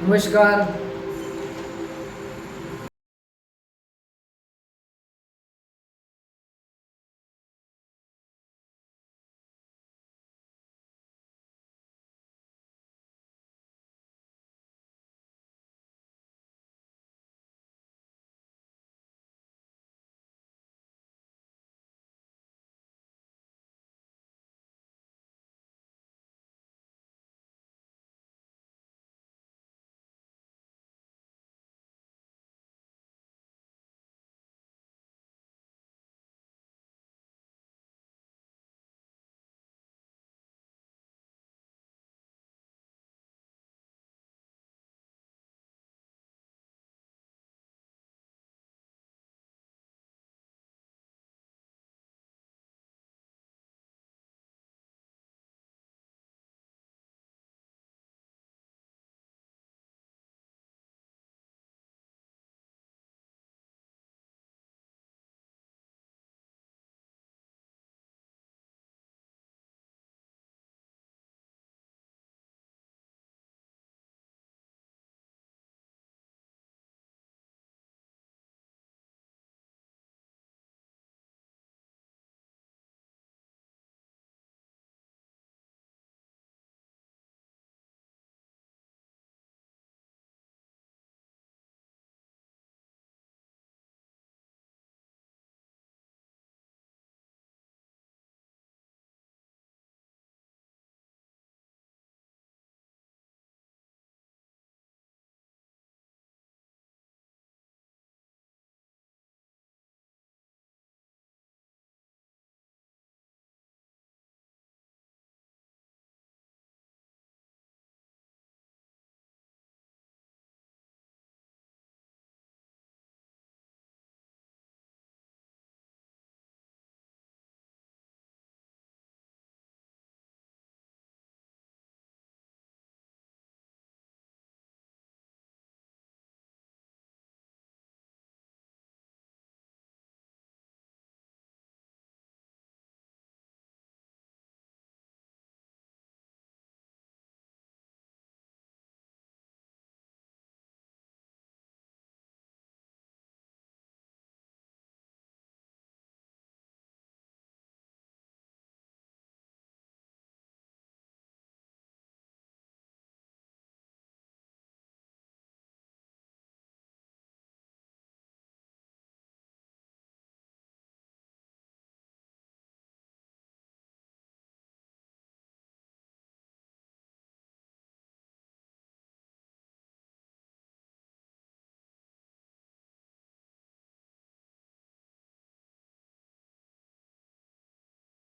नमस्कार.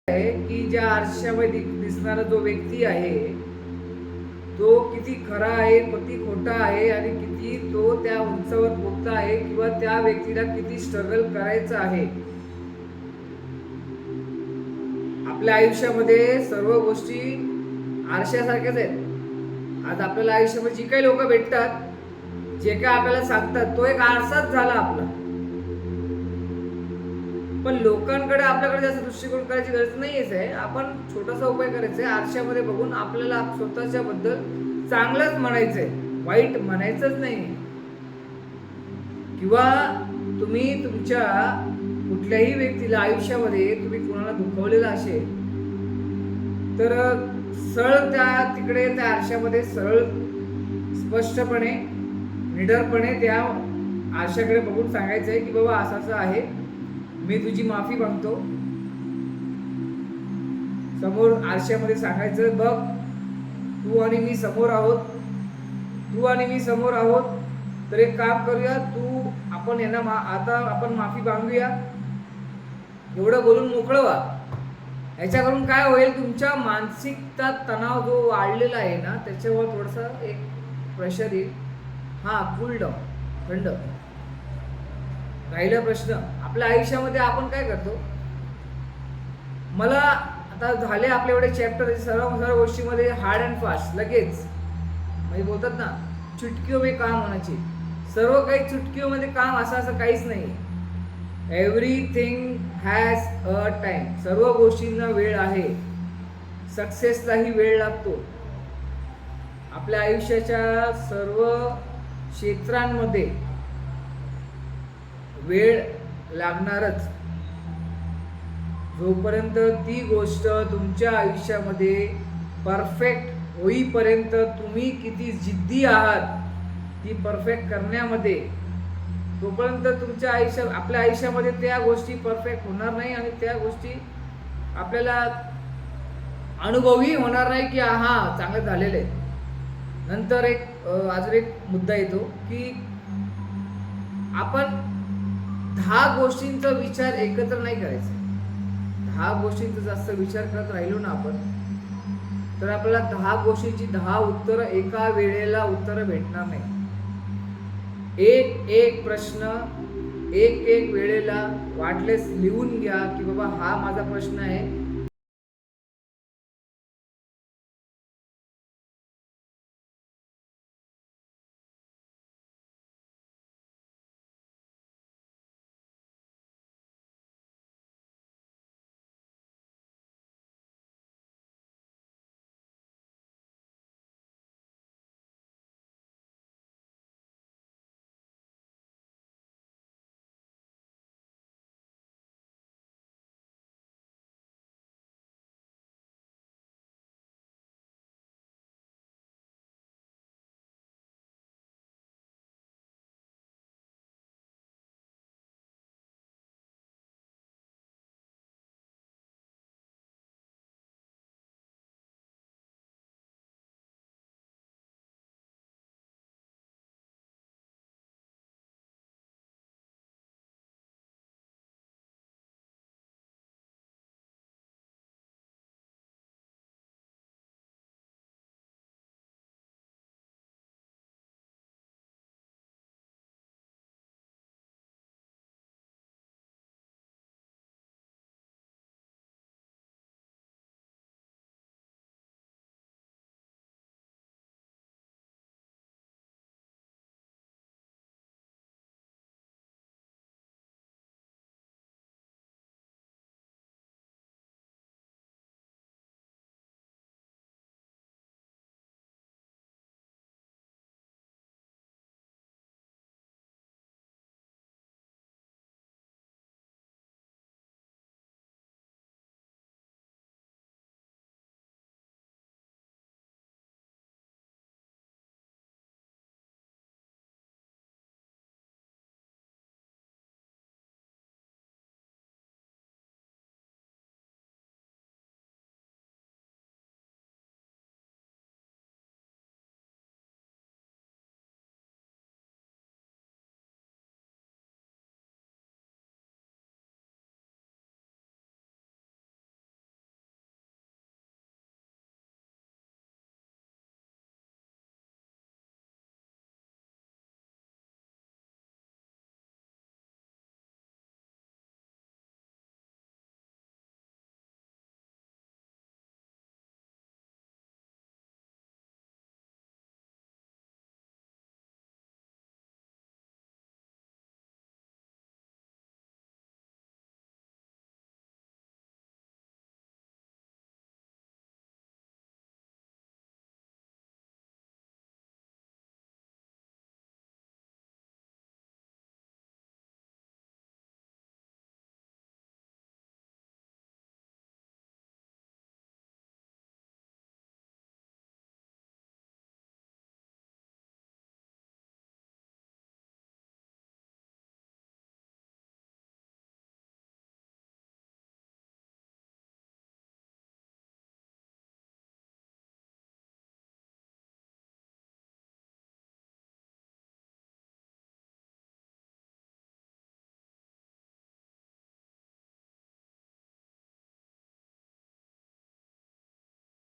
आहे की ज्या आरशामध्ये दिसणारा जो व्यक्ती आहे तो किती खरा आहे, किती खोटा आहे आणि किती तो त्या उंचावर पोहोचला आहे किंवा त्या व्यक्तीला किती स्ट्रगल करायचं आहे. आपल्या आयुष्यामध्ये सर्व गोष्टी आरशासारख्याच आहेत. आज आपल्याला आयुष्यामध्ये जी काही लोक भेटतात, जे काय आपल्याला सांगतात, तो एक आरसाच झाला आपला. पण लोकांकडे आपल्याकडे जास्त दृष्टिकोन करायची गरज नाहीच आहे. आपण छोटासा उपाय करायचा आहे. आरशामध्ये बघून आपल्याला स्वतःच्या बद्दल चांगलंच म्हणायचंय, वाईट म्हणायचंच नाही. किंवा तुम्ही तुमच्या कुठल्याही व्यक्तीला आयुष्यामध्ये तुम्ही कोणाला दुखवलेलं असेल तर सरळ तिकडे त्या आरशामध्ये सरळ स्पष्टपणे निडरपणे त्या आरशाकडे बघून सांगायचंय की बाबा असं आहे, मी तुझी माफी मागतो. समोर आरशामध्ये सांगायचं, बघ तू आणि मी समोर आहोत, तू आणि मी समोर आहोत, तर एक काम करूया, आपण यांना आता आपण माफी मागूया. एवढं बोलून मोकळं व्हा. ह्याच्याकडून काय होईल, तुमच्या मानसिकता तणाव जो वाढलेला आहे ना त्याच्यावर थोडासा एक प्रेशर येईल. कूल डाऊन, थंड. राहिला प्रश्न, आपल्या आयुष्यामध्ये आपण काय करतो, मला आता झाले आपले एवढे चॅप्टर, सर्व गोष्टीमध्ये हार्ड अँड फास्ट लगेच म्हणजे बोलतात ना, चुटकियों में काम होण्याची. सर्व काही चुटकियोमध्ये काम असं काहीच नाही. Everything has a time. सर्व गोष्टींना वेळ आहे. सक्सेसलाही वेळ लागतो. आपल्या आयुष्याच्या सर्व क्षेत्रांमध्ये वेळ लागणारच. जोपर्यंत ती गोष्ट तुमच्या आयुष्यामध्ये परफेक्ट होईपर्यंत तुम्ही किती जिद्दी आहात ती परफेक्ट करण्यामध्ये, तोपर्यंत तुमच्या आपल्या आयुष्यामध्ये त्या गोष्टी परफेक्ट होणार नाही आणि त्या गोष्टी आपल्याला अनुभवही होणार नाही की हा चांगलं झालेलं आहे. नंतर अजून एक मुद्दा येतो की आपण 10 गोष्टींचा विचार एकत्र नाही करायचा. 10 गोष्टींचा जास्त विचार करत राहिलो ना आपण, तर आपल्याला 10 गोष्टींची 10 उत्तरं एका वेळेला उत्तरं भेटणार नाही. एक प्रश्न एक वेळेला वाटलेस लिहून घ्या की बाबा हा माझा प्रश्न आहे,